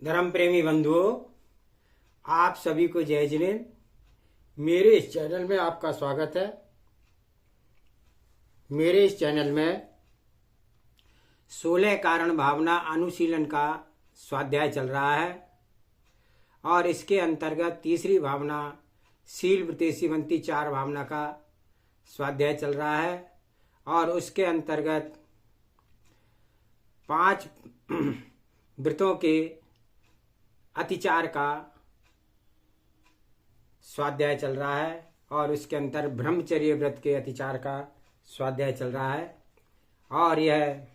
धर्म प्रेमी बंधुओं, आप सभी को जय जिनेन्द्र। मेरे इस चैनल में आपका स्वागत है। मेरे इस चैनल में 16 कारण भावना अनुशीलन का स्वाध्याय चल रहा है और इसके अंतर्गत तीसरी भावना शील वृत्तेषिवंती 4 भावना का स्वाध्याय चल रहा है और उसके अंतर्गत 5 व्रतों के अतिचार का स्वाध्याय चल रहा है और उसके अंतर ब्रह्मचर्य व्रत के अतिचार का स्वाध्याय चल रहा है। और यह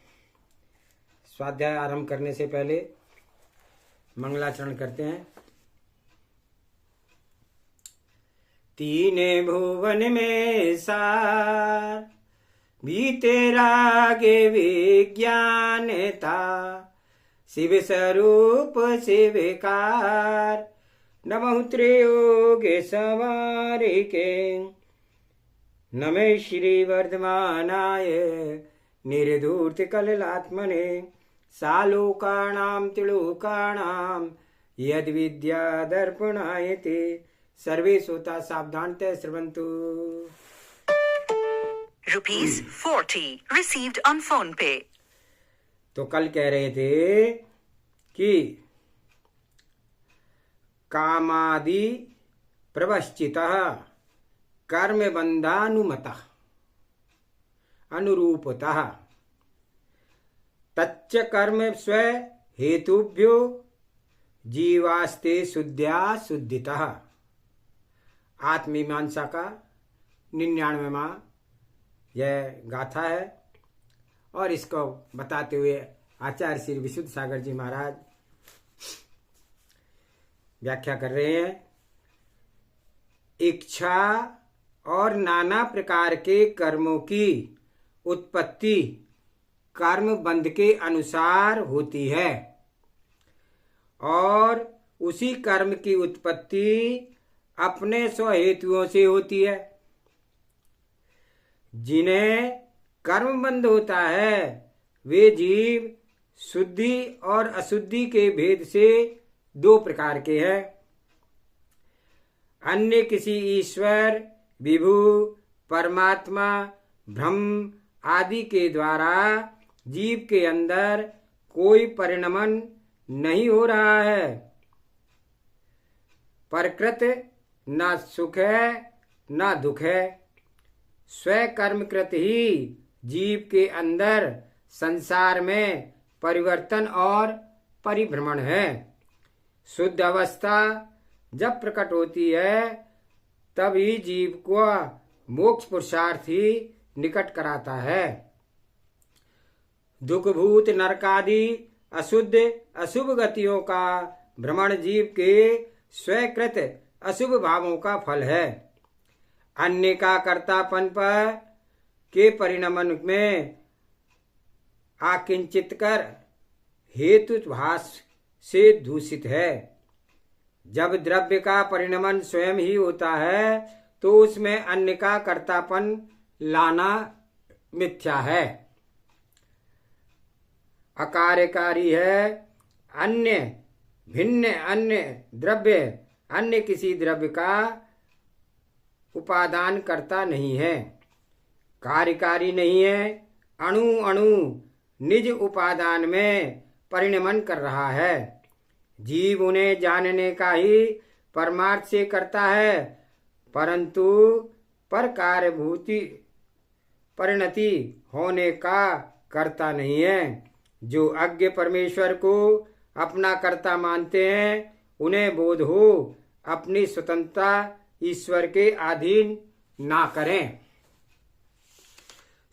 स्वाध्याय आरंभ करने से पहले मंगलाचरण करते हैं। तीने भुवन में सार बीते रागे विज्ञान था, शिव स्वरूप शिवकार नमः त्रयोगे सवारिके नमः श्री वर्धमानाय निर्धूर्त कललात्मने सालोकाणां त्रिलोकाणां यद विद्या दर्पणायते सर्वे श्रोता सावधानतः श्रवन्तु। ₹40 received on phone pay। तो कल कह रहे थे कि कामादि प्रवश्चितः कर्म बंधानुमतः अनुरूपतः तच्च कर्म स्व हेतुभ्यो जीवास्ते शुद्ध्या शुद्धितः। आत्मीमांसा का 99वां यह गाथा है और इसको बताते हुए आचार्य श्री विशुद्ध सागर जी महाराज व्याख्या कर रहे हैं। इच्छा और नाना प्रकार के कर्मों की उत्पत्ति कर्म बंध के अनुसार होती है और उसी कर्म की उत्पत्ति अपने स्वहेतुओं से होती है। जिन्हें कर्म बंध होता है वे जीव शुद्धि और अशुद्धि के भेद से 2 प्रकार के हैं। अन्य किसी ईश्वर विभु परमात्मा ब्रह्म आदि के द्वारा जीव के अंदर कोई परिणमन नहीं हो रहा है। प्रकृत ना सुख है ना दुख है। स्वकर्मकृत ही जीव के अंदर संसार में परिवर्तन और परिभ्रमण है। शुद्ध अवस्था जब प्रकट होती है तभी जीव को मोक्ष पुरुषार्थ ही निकट कराता है। दुखभूत नरकादि अशुद्ध अशुभ गतियों का भ्रमण जीव के स्वकृत अशुभ भावों का फल है। अन्य का कर्तापन पर के परिणमन में आकिंचित कर हेतुभास से दूषित है। जब द्रव्य का परिणमन स्वयं ही होता है तो उसमें अन्य का कर्तापन लाना मिथ्या है, अकार्यकारी है। अन्य भिन्न अन्य द्रव्य अन्य किसी द्रव्य का उपादान करता नहीं है, कार्यकारी नहीं है। अणु अणु निज उपादान में परिणमन कर रहा है। जीव उन्हें जानने का ही परमार्थ से करता है परंतु पर कार्यभूति परिणति होने का करता नहीं है। जो अज्ञ परमेश्वर को अपना कर्ता मानते हैं उन्हें बोध हो अपनी स्वतंत्रता ईश्वर के अधीन ना करें।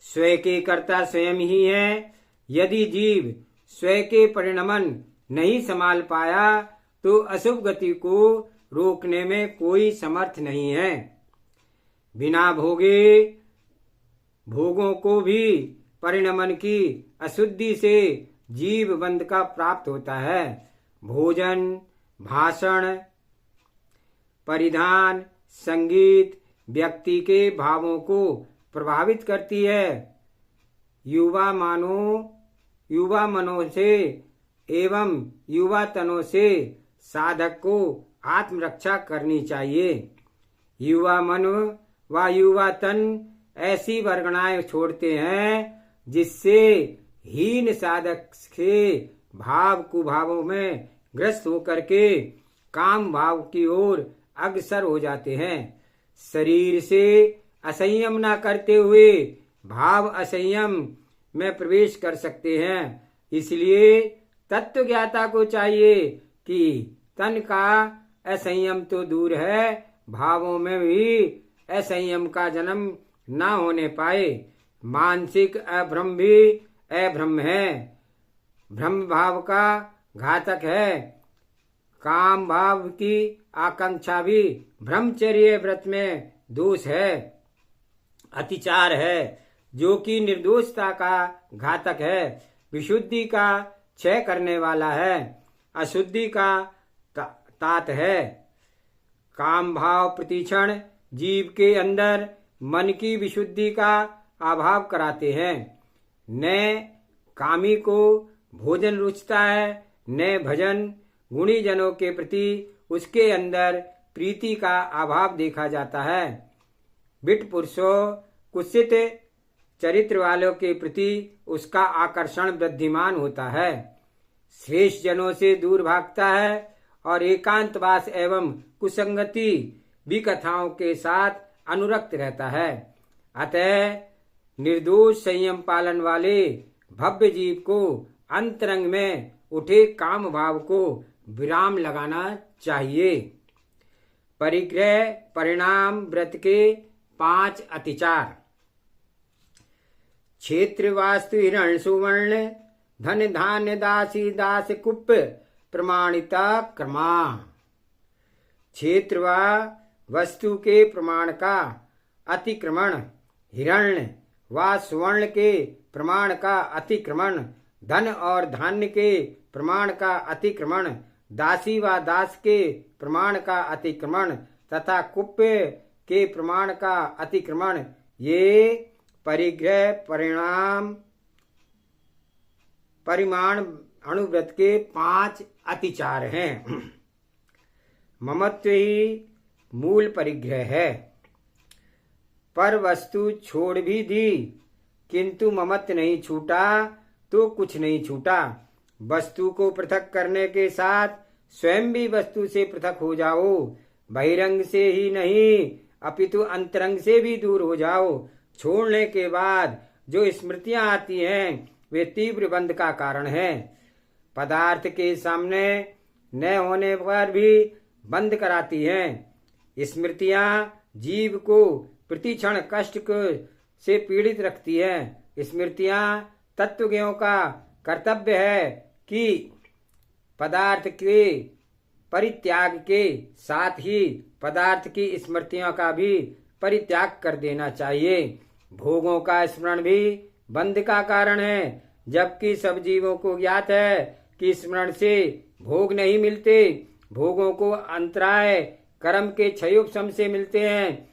स्वयं के कर्ता स्वयं ही है। यदि जीव स्वयं के परिणमन नहीं संभाल पाया तो अशुभ गति को रोकने में कोई समर्थ नहीं है। बिना भोगे भोगों को भी परिणमन की अशुद्धि से जीव बंध का प्राप्त होता है। भोजन भाषण परिधान संगीत व्यक्ति के भावों को प्रभावित करती है। युवा मनो से एवं युवा तनों से साधक को आत्मरक्षा करनी चाहिए। युवा मन व युवा तन ऐसी वर्गणाएं छोड़ते हैं जिससे हीन साधक के भाव कुभावों में ग्रस्त होकर के काम भाव की ओर अग्रसर हो जाते हैं। शरीर से असंयम न करते हुए भाव असंयम में प्रवेश कर सकते हैं। इसलिए तत्व ज्ञाता को चाहिए कि तन का असंयम तो दूर है, भावों में भी असंयम का जन्म न होने पाए। मानसिक अभ्रम भी अभ्रम है, भ्रम भाव का घातक है। काम भाव की आकांक्षा भी ब्रह्मचर्य व्रत में दोष है, अतिचार है, जो कि निर्दोषता का घातक है, विशुद्धि का क्षय करने वाला है, अशुद्धि का तात है। काम भाव प्रतिक्षण जीव के अंदर मन की विशुद्धि का अभाव कराते हैं। न कामी को भोजन रुचता है, न भजन। गुणी जनों के प्रति उसके अंदर प्रीति का अभाव देखा जाता है। बिट पुरुषों कुत्सित चरित्र वालों के प्रति उसका आकर्षण वृद्धिमान होता है। श्रेष्ठ जनों से दूर भागता है और एकांतवास एवं कुसंगति विकथाओं के साथ अनुरक्त रहता है। अतः निर्दोष संयम पालन वाले भव्य जीव को अंतरंग में उठे काम भाव को विराम लगाना चाहिए। परिग्रह परिणाम व्रत के 5 अतिचार। क्षेत्र वास्तु हिरण सुवर्ण धन धान्य दासी दास कुप प्रमाणिता क्रमा। क्षेत्र व वस्तु के प्रमाण का अतिक्रमण, हिरण्य व सुवर्ण के प्रमाण का अतिक्रमण, धन और धान्य के प्रमाण का अतिक्रमण, दासी व दास के प्रमाण का अतिक्रमण तथा कुप्य के प्रमाण का अतिक्रमण, ये परिग्रह परिणाम परिमाण अणुव्रत के 5 अतिचार हैं। ममत्व ही मूल परिग्रह है। पर वस्तु छोड़ भी दी किंतु ममत्व नहीं छूटा तो कुछ नहीं छूटा। वस्तु को पृथक करने के साथ स्वयं भी वस्तु से पृथक हो जाओ। बहिरंग से ही नहीं अपितु अंतरंग से भी दूर हो जाओ। छोड़ने के बाद जो स्मृतियां आती हैं वे तीव्र बंध का कारण है। पदार्थ के सामने न होने पर भी बंद कराती हैं। स्मृतियां जीव को प्रतिक्षण कष्ट से पीड़ित रखती हैं। स्मृतियां तत्वज्ञों का कर्तव्य है कि पदार्थ के परित्याग के साथ ही पदार्थ की स्मृतियों का भी परित्याग कर देना चाहिए। भोगों का स्मरण भी बंध का कारण है, जबकि सब जीवों को ज्ञात है कि स्मरण से भोग नहीं मिलते। भोगों को अंतराय कर्म के क्षयोपशम से मिलते हैं।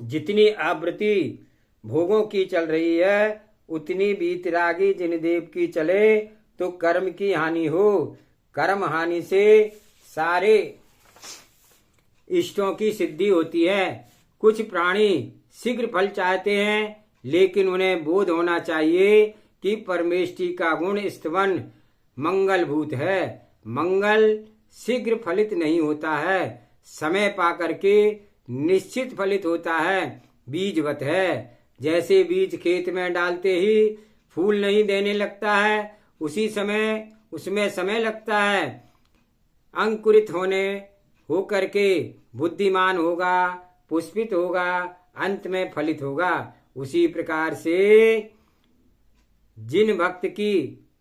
जितनी आवृत्ति भोगों की चल रही है उतनी बीतरागी जिनदेव की चले तो कर्म की हानि हो। कर्म हानि से सारे इष्टों की सिद्धि होती है। कुछ प्राणी शीघ्र फल चाहते हैं, लेकिन उन्हें बोध होना चाहिए कि परमेष्टि का गुण स्तवन मंगलभूत है। मंगल शीघ्र फलित नहीं होता है, समय पाकर के निश्चित फलित होता है। बीजवत है, जैसे बीज खेत में डालते ही फूल नहीं देने लगता है, उसी समय उसमें समय लगता है। अंकुरित होकर के बुद्धिमान होगा, पुष्पित होगा, अंत में फलित होगा। उसी प्रकार से जिन भक्त की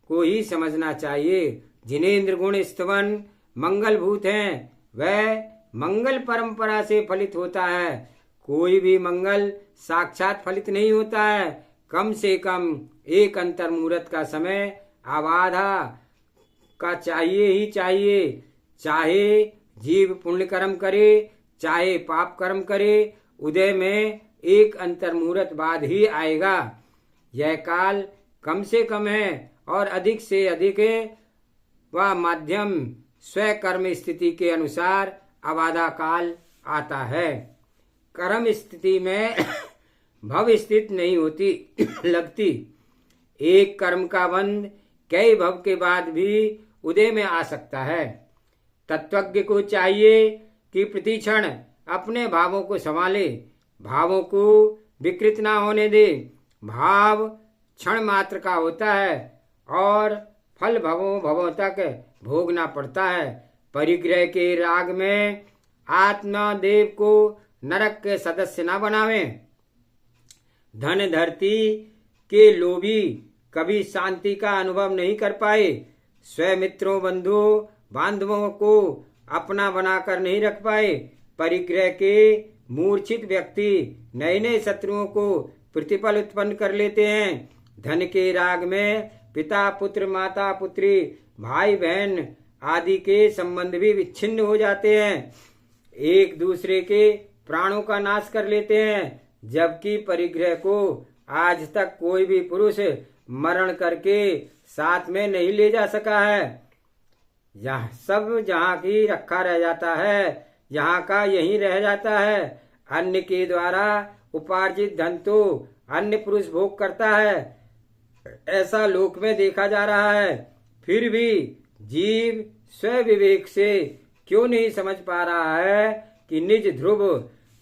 को ही समझना चाहिए जिनेन्द्र गुण स्तवन मंगलभूत हैं, वह मंगल परंपरा से फलित होता है। कोई भी मंगल साक्षात फलित नहीं होता है। कम से कम एक अंतर मुहूर्त का समय आबाधा का चाहिए ही चाहिए। चाहे जीव पुण्य कर्म करे चाहे पाप कर्म करे, उदय में एक अंतर मुहूर्त बाद ही आएगा। यह काल कम से कम है और अधिक से अधिक वह माध्यम स्वकर्म स्थिति के अनुसार अबाधा काल आता है। कर्म स्थिति में भव स्थित नहीं होती लगती। एक कर्म का बंध कई भव के बाद भी उदय में आ सकता है। तत्वज्ञ को चाहिए कि प्रतिक्षण अपने भावों को संभाले, भावों को विकृत ना होने दे। भाव क्षण मात्र का होता है और फल भवों तक भोगना पड़ता है। परिग्रह के राग में आत्मा देव को नरक के सदस्य ना बनावे। धन धरती के लोभी कभी शांति का अनुभव नहीं कर पाए। स्वमित्रों बंधुओं बांधवों को अपना बनाकर नहीं रख पाए। परिग्रह के मूर्छित व्यक्ति नए नए शत्रुओं को प्रतिपल उत्पन्न कर लेते हैं। धन के राग में पिता पुत्र माता पुत्री भाई बहन आदि के संबंध भी विच्छिन्न हो जाते हैं, एक दूसरे के प्राणों का नाश कर लेते हैं। जबकि परिग्रह को आज तक कोई भी पुरुष मरण करके साथ में नहीं ले जा सका है। यह सब जहाँ की रखा रह जाता है, यहाँ का यहीं रह जाता है। अन्य के द्वारा उपार्जित धन तो अन्य पुरुष भोग करता है, ऐसा लोक में देखा जा रहा है। फिर भी जीव स्वविवेक से क्यों नहीं समझ पा रहा है कि निज ध्रुव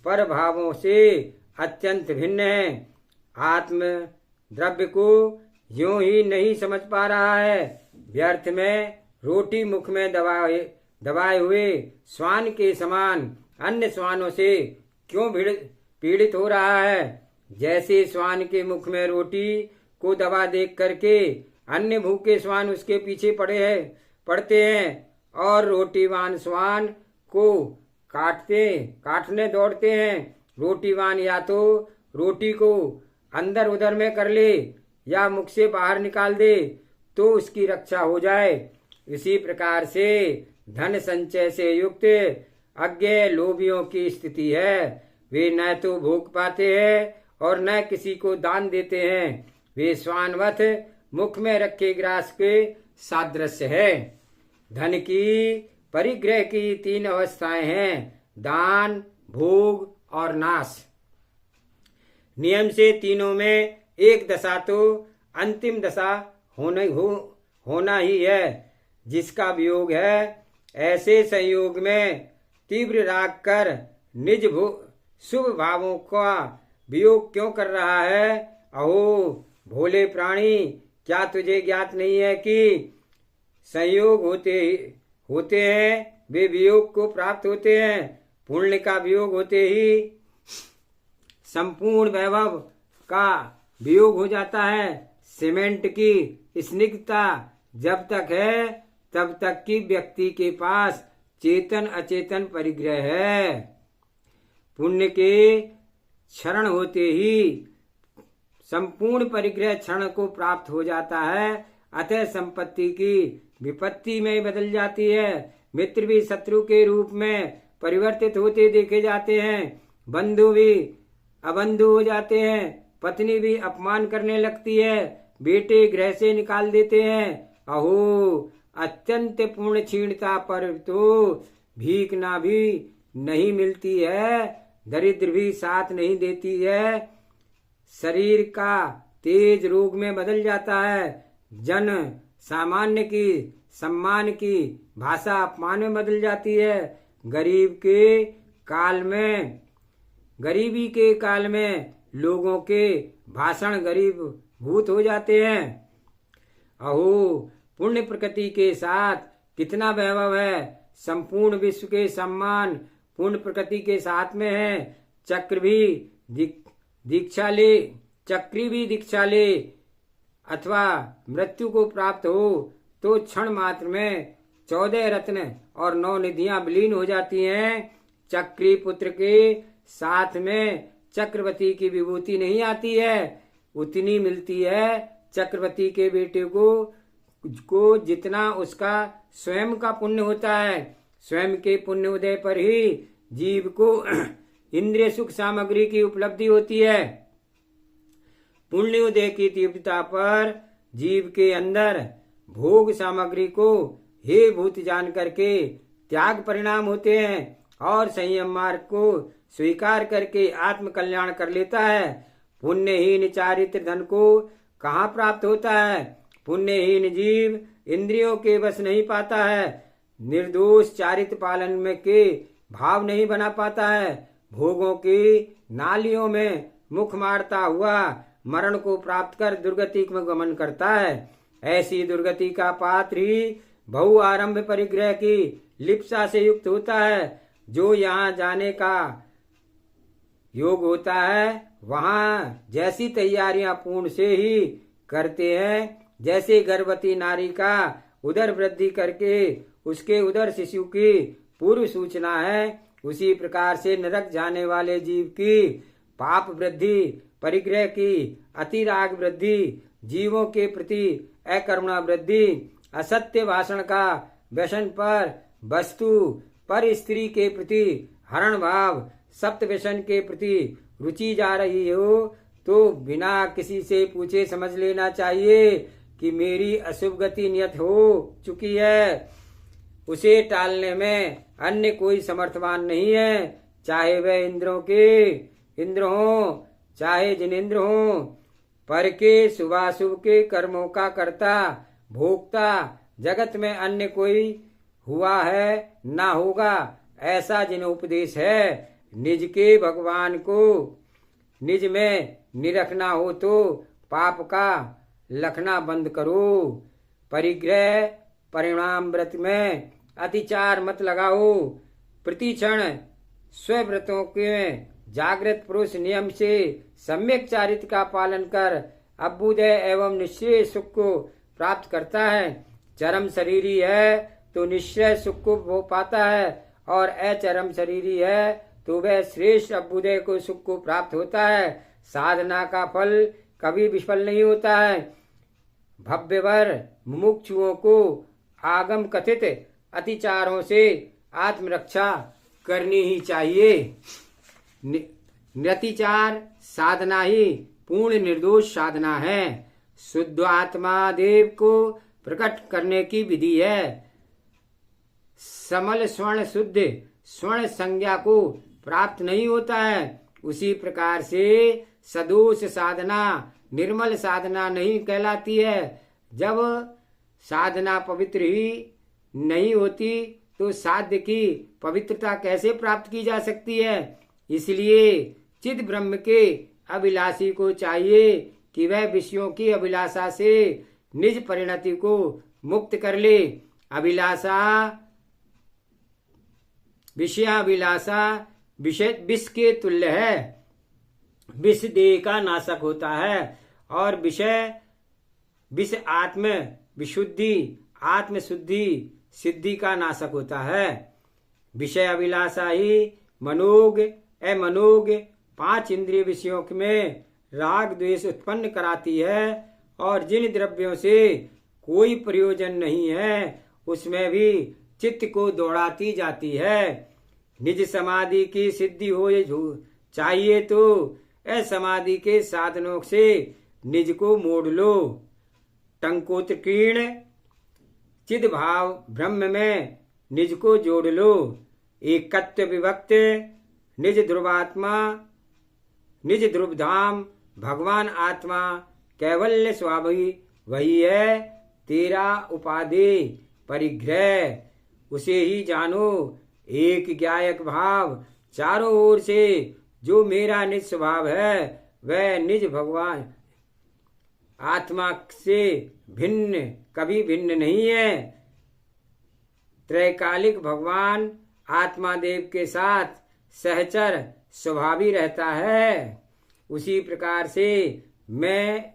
पर भावों से अत्यंत भिन्न है। आत्म द्रव्य को यूं ही नहीं समझ पा रहा है। व्यर्थ में रोटी मुख में दबाए हुए श्वान के समान अन्य श्वानों से क्यों पीड़ित हो रहा है। जैसे श्वान के मुख में रोटी को दबा देख करके अन्य भूखे श्वान उसके पीछे पड़ते हैं और रोटीवान श्वान को काटने दौड़ते हैं। रोटीवान या तो रोटी को अंदर उधर में कर ले या मुख से बाहर निकाल दे तो उसकी रक्षा हो जाए। इसी प्रकार से धन संचय से युक्त अज्ञ लोभियों की स्थिति है। वे न तो भोग पाते हैं और न किसी को दान देते हैं। वे स्वानवत मुख में रखे ग्रास के सादृश्य है। धन की परिग्रह की तीन अवस्थाएं हैं, दान भोग और नाश। नियम से तीनों में एक दशा तो अंतिम दशा होना ही है, जिसका वियोग है। ऐसे संयोग में तीव्र राग कर निज शुभ भावों का वियोग क्यों कर रहा है। अहो भोले प्राणी, क्या तुझे ज्ञात नहीं है कि संयोग होते हैं वे वियोग को प्राप्त होते हैं। पुण्य का वियोग होते ही संपूर्ण वैभव का वियोग हो जाता है। सीमेंट की स्निग्धता जब तक है तब तक की व्यक्ति के पास चेतन अचेतन परिग्रह है। पुण्य के क्षरण होते ही संपूर्ण परिग्रह क्षण को प्राप्त हो जाता है। अतः संपत्ति की विपत्ति में बदल जाती है। मित्र भी शत्रु के रूप में परिवर्तित होते देखे जाते हैं। बंधु भी अबंधु हो जाते हैं। पत्नी भी अपमान करने लगती है। बेटे गृह से निकाल देते हैं। अहो अत्यंत पूर्ण क्षीणता पर तो भीख ना भी नहीं मिलती है, दरिद्र भी साथ नहीं देती है। शरीर का तेज रोग में बदल जाता है। जन सामान्य की सम्मान की भाषा अपमान में बदल जाती है। गरीबी के काल में लोगों के भाषण गरीब भूत हो जाते हैं। अहो पुण्य प्रकृति के साथ कितना वैभव है। संपूर्ण विश्व के सम्मान पुण्य प्रकृति के साथ में है। चक्री भी दीक्षा ले अथवा मृत्यु को प्राप्त हो तो क्षण मात्र में 14 रत्न और 9 निधियां विलीन हो जाती हैं। चक्री पुत्र के साथ में चक्रवर्ती की विभूति नहीं आती है, उतनी मिलती है चक्रवर्ती के बेटे को जितना उसका स्वयं का पुण्य होता है। स्वयं के पुण्य उदय पर ही जीव को इंद्रिय सुख सामग्री की उपलब्धि होती है। पुण्य उदय की तीव्रता पर जीव के अंदर भोग सामग्री को हे भूत जान करके त्याग परिणाम होते हैं और संयम मार्ग को स्वीकार करके आत्म कल्याण कर लेता है। पुण्यहीन चारित्र धन को कहाँ प्राप्त होता है? पुण्यहीन जीव इंद्रियों के वश नहीं पाता है, निर्दोष चारित्र पालन में के भाव नहीं बना पाता है, भोगों की नालियों में मुख मारता हुआ मरण को प्राप्त कर दुर्गति में गमन करता है। ऐसी दुर्गति का पात्र ही बहु आरंभ परिग्रह की लिप्सा से युक्त होता है। जो यहाँ जाने का योग होता है वहाँ जैसी तैयारियां पूर्ण से ही करते हैं, जैसे गर्भवती नारी का उदर वृद्धि करके उसके उदर शिशु की पूर्व सूचना है, उसी प्रकार से नरक जाने वाले जीव की पाप वृद्धि, परिग्रह की अतिराग वृद्धि, जीवों के प्रति अकरुणा वृद्धि, असत्य भाषण का व्यसन पर वस्तु पर स्त्री के प्रति हरण भाव, सप्त व्यसन के प्रति रुचि जा रही हो तो बिना किसी से पूछे समझ लेना चाहिए कि मेरी अशुभ गति नियत हो चुकी है। उसे टालने में अन्य कोई समर्थवान नहीं है, चाहे वह इंद्र हो चाहे जिनेन्द्र हो। पर के शुभाशुभ के कर्मों का कर्ता भोक्ता जगत में अन्य कोई हुआ है ना होगा, ऐसा जिन उपदेश है। निज के भगवान को निज में निरखना हो तो पाप का लखना बंद करो। परिग्रह परिणाम व्रत में अतिचार मत लगाओ। प्रति क्षण स्वव्रतों के जागृत पुरुष नियम से सम्यक चारित्र का पालन कर अभ्युदय एवं निश्चय सुख को प्राप्त करता है। चरम शरीरी है तो निश्चय सुख को पाता है और अचरम शरीरी है तो वह श्रेष्ठ अभ्युदय को सुख को प्राप्त होता है। साधना का फल कभी विफल नहीं होता है। भव्यवर मुमुक्षुओं को आगम कथित अतिचारों से आत्मरक्षा करनी ही चाहिए। निरतिचार साधना ही पूर्ण निर्दोष साधना है। शुद्ध आत्मा देव को प्रकट करने की विधि है। समल स्वर्ण शुद्ध स्वर्ण संज्ञा को प्राप्त नहीं होता है, उसी प्रकार से सदोष साधना निर्मल साधना नहीं कहलाती है। जब साधना पवित्र ही नहीं होती तो साध्य की पवित्रता कैसे प्राप्त की जा सकती है? इसलिए चिद ब्रह्म के अभिलाषी को चाहिए कि वह विषयों की अभिलाषा से निज परिणति को मुक्त कर ले। अभिलाषा विषयाभिलाषा विष के तुल्य है। विष देह का नाशक होता है और विष आत्म विशुद्धि आत्म शुद्धि सिद्धि का नाशक होता है। विषय अभिलाषा ही मनोग अमनोग 5 इंद्रिय विषयों में राग द्वेष उत्पन्न कराती है और जिन द्रव्यों से कोई प्रयोजन नहीं है उसमें भी चित्त को दौड़ाती जाती है। निज समाधि की सिद्धि हो चाहिए तो असमाधि के साधनों से निज को मोड़ लो। टंकोत्कीर्ण चिद भाव ब्रह्म में निज को जोड़ लो। एकत्व विभक्त निज ध्रुवात्मा निज ध्रुव धाम भगवान आत्मा कैवल्य स्वाभावी वही है। तेरा उपाधि परिग्रह उसे ही जानो। एक ज्ञायक भाव चारों ओर से जो मेरा निज स्वभाव है वह निज भगवान आत्मा से भिन्न कभी भिन्न नहीं है। त्रैकालिक भगवान आत्मा देव के साथ सहचर स्वभावी रहता है। उसी प्रकार से मैं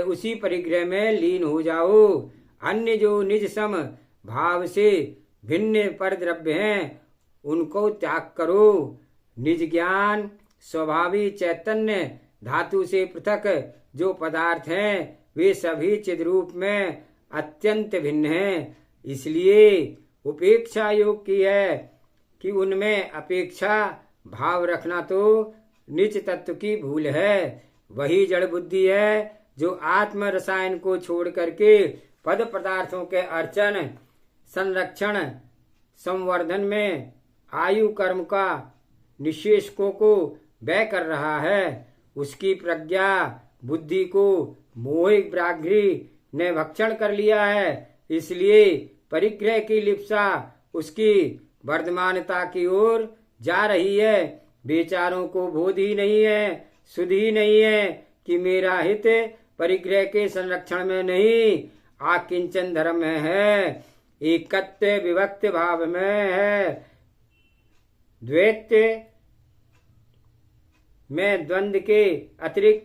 उसी परिग्रह में लीन हो जाओ। अन्य जो निज सम भाव से भिन्न पर द्रव्य हैं उनको त्याग करो। निज ज्ञान स्वभावी चैतन्य धातु से पृथक जो पदार्थ हैं वे सभी चिद्रूप में अत्यंत भिन्न हैं। इसलिए उपेक्षा योग की है कि उनमें अपेक्षा भाव रखना तो निज तत्व की भूल है। वही जड़ बुद्धि है जो आत्म रसायन को छोड़ करके पद पदार्थों के अर्चन संरक्षण संवर्धन में आयु कर्म का निशेषकों को व्यय कर रहा है। उसकी प्रज्ञा बुद्धि को मोहिक व्याघ्री ने भक्षण कर लिया है। इसलिए परिग्रह की लिप्सा उसकी वर्धमानता की ओर जा रही है। बेचारों को बोध ही नहीं है, सुध ही नहीं है कि मेरा हित परिग्रह के संरक्षण में नहीं, आकिंचन धर्म में है, एकत्व विभक्त भाव में है, द्वैत में द्वंद्व के अतिरिक्त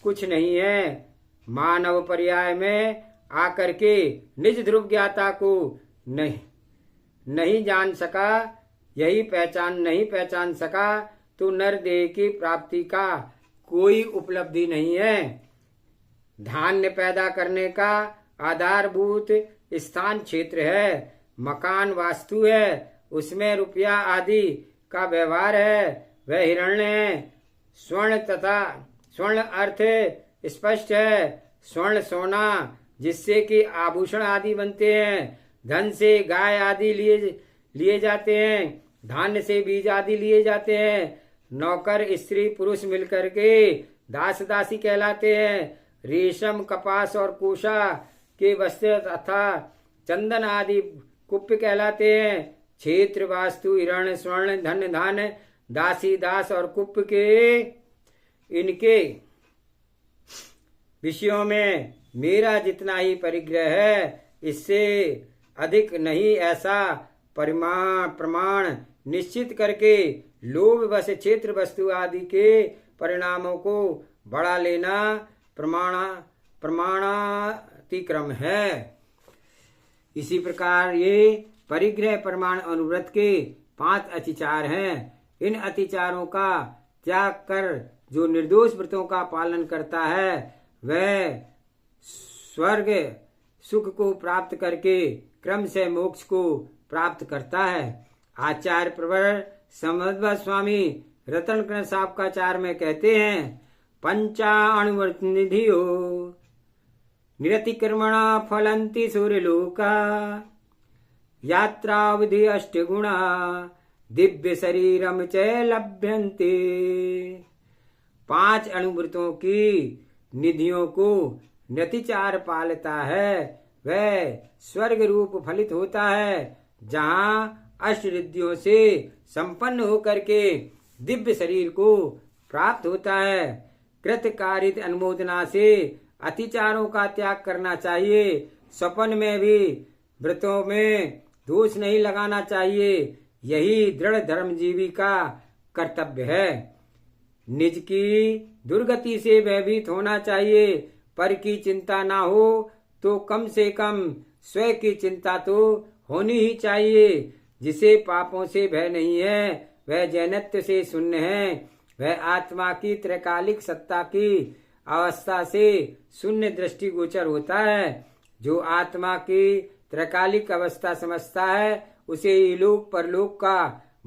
कुछ नहीं है। मानव पर्याय में आकर के निज ध्रुव ज्ञाता को नहीं जान सका, नहीं पहचान सका तो नरदेह की प्राप्ति का कोई उपलब्धि नहीं है। धान्य पैदा करने का आधारभूत स्थान क्षेत्र है, मकान वास्तु है, उसमें रुपया आदि का व्यवहार है, वह हिरण्य है। स्वर्ण अर्थ स्पष्ट है, स्वर्ण सोना जिससे कि आभूषण आदि बनते हैं, धन से गाय आदि लिए जाते हैं, धान्य से बीज आदि लिए जाते हैं, नौकर स्त्री पुरुष मिलकर के दास दासी कहलाते हैं, रेशम कपास और कोशा के वस्त्र तथा चंदन आदि कुप्य कहलाते हैं। क्षेत्र वास्तु हिरण्य स्वर्ण धन धान दासी दास और कुप्य के इनके विषयों में मेरा जितना ही परिग्रह है, इससे अधिक नहीं, ऐसा प्रमाण निश्चित करके लोभ वश क्षेत्र वस्तु आदि के परिणामों को बढ़ा लेना प्रमाणातिक्रम है। इसी प्रकार ये परिग्रह प्रमाण अनुव्रत के 5 अतिचार हैं। इन अतिचारों का त्याग कर जो निर्दोष व्रतों का पालन करता है वह स्वर्ग सुख को प्राप्त करके क्रम से मोक्ष को प्राप्त करता है। आचार्य प्रवर समध्व स्वामी रतन कृष्ण सापकाचार में कहते हैं, पंचाणुवर्त निधियो निरतिक्रमणा फलंति सूर्यलोका यात्रा विधि अष्टगुणा दिव्य शरीरम च लभ्यन्ते। 5 अणुव्रतों की निधियों को नतिचार पालता है, वह स्वर्ग रूप फलित होता है, जहाँ अष्टरिद्धियों से संपन्न होकर के दिव्य शरीर को प्राप्त होता है। कृतकारित अनुमोदना से अतिचारों का त्याग करना चाहिए। स्वप्न में भी व्रतों में दोष नहीं लगाना चाहिए, यही दृढ़ धर्मजीवी का कर्तव्य है। निज की दुर्गति से भयभीत होना चाहिए, पर की चिंता ना हो तो कम से कम स्वयं की चिंता तो होनी ही चाहिए। जिसे पापों से भय नहीं है वह जैनत्व से शून्य है, वह आत्मा की त्रैकालिक सत्ता की अवस्था से शून्य दृष्टि गोचर होता है। जो आत्मा की त्रैकालिक अवस्था समझता है उसे इलोक परलोक का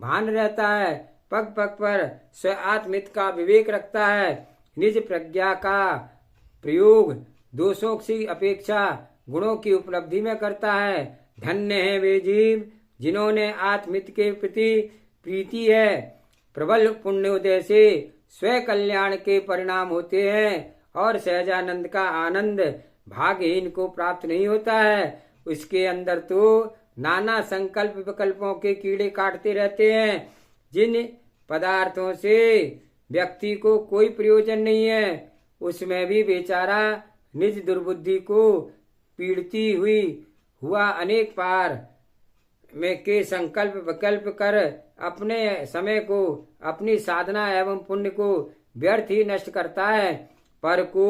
भान रहता है, पग पग पर स्व आत्मित का विवेक रखता है, निज प्रज्ञा का प्रयोग दोषों की अपेक्षा गुणों की उपलब्धि में करता है। धन्य है वे जीव जिन्होंने आत्मित के प्रति प्रीति है। प्रबल पुण्योदय से स्व कल्याण के परिणाम होते हैं और सहजानंद का आनंद भाग्यहीन को प्राप्त नहीं होता है। उसके अंदर तो नाना संकल्प विकल्पों के कीड़े काटते रहते हैं, जिन पदार्थों से व्यक्ति को कोई प्रयोजन नहीं है, उसमें भी बेचारा निज दुर्बुद्धि को पीड़ती हुआ अनेक पार में के संकल्प विकल्प कर अपने समय को अपनी साधना एवं पुण्य को व्यर्थ ही नष्ट करता है। पर को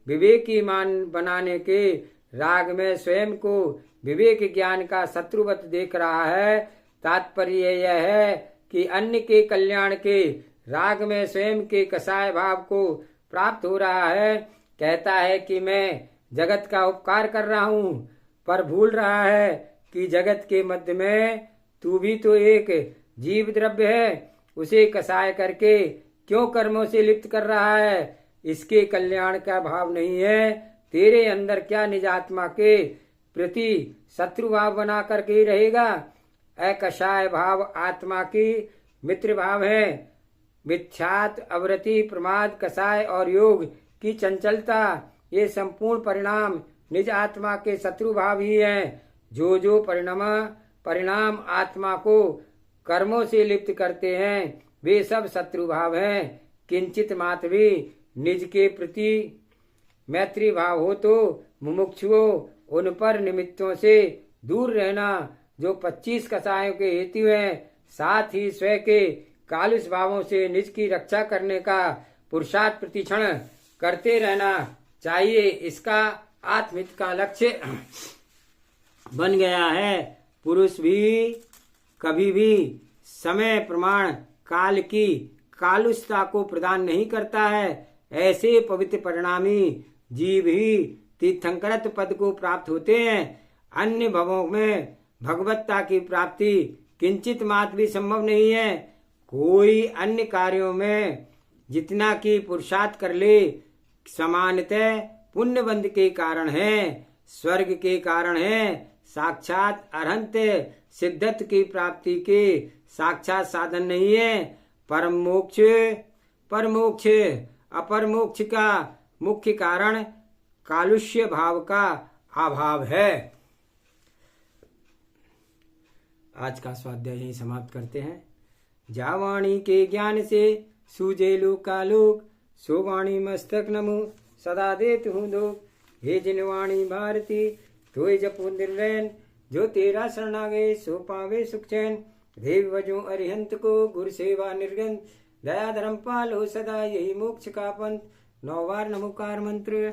विवेकी मान बनाने के राग में स्वयं को विवेक ज्ञान का शत्रुवत देख रहा है। तात्पर्य यह है कि अन्य के कल्याण के राग में स्वयं के कसाय भाव को प्राप्त हो रहा है। कहता है कि मैं जगत का उपकार कर रहा हूँ, पर भूल रहा है कि जगत के मध्य में तू भी तो एक जीव द्रव्य है। उसे कसाय करके क्यों कर्मों से लिप्त कर रहा है? इसके कल्याण का भाव नहीं है। तेरे अंदर क्या निज आत्मा के प्रति शत्रु भाव बना करके रहेगा। अकषाय भाव आत्मा की मित्र भाव है। मिथ्यात, अवरति, प्रमाद, कषाय और योग की चंचलता, ये संपूर्ण परिणाम निज आत्मा के शत्रु भाव ही है। जो परिणाम आत्मा को कर्मों से लिप्त करते हैं वे सब शत्रु भाव हैं। किंचित मात्र भी निज के प्रति मैत्री भाव हो तो मुमुक्षुओं उन पर निमित्तों से दूर रहना जो 25 कषायों के हेतु हैं। साथ ही स्वयं के कालुष भावों से निज की रक्षा करने का पुरुषार्थ प्रतिक्षण करते रहना चाहिए। इसका आत्महित का लक्ष्य बन गया है। पुरुष भी कभी भी समय प्रमाण काल की कालुषता को प्रदान नहीं करता है। ऐसे पवित्र परिणामी जीव ही तीर्थंकरत्व पद को प्राप्त होते हैं। अन्य भवों में भगवत्ता की प्राप्ति किंचित मात्र भी संभव नहीं है। कोई अन्य कार्यों में जितना कि पुरुषार्थ कर ले समानतः पुण्यबंध के कारण है, स्वर्ग के कारण है, साक्षात अरहंत सिद्धत्व की प्राप्ति के साक्षात साधन नहीं है। परम मोक्ष अपर मोक्ष का मुख्य कारण कालुष्य भाव का अभाव है। आज का स्वाध्याय यही समाप्त करते हैं। जावाणी के ज्ञान से सूझे लोकालोक, सो वाणी मस्तक नमो सदा देत हूँ लोक। हे जिनवाणी भारती तोय जपो निर्वैन, जो तेरा शरणा गए सो पावे सुख चैन। देव वजो अरिहंत को गुरु सेवा निर्गन, दया धर्म पालो सदा यही मोक्ष का पंथ। 9 बार नमोकार मंत्र।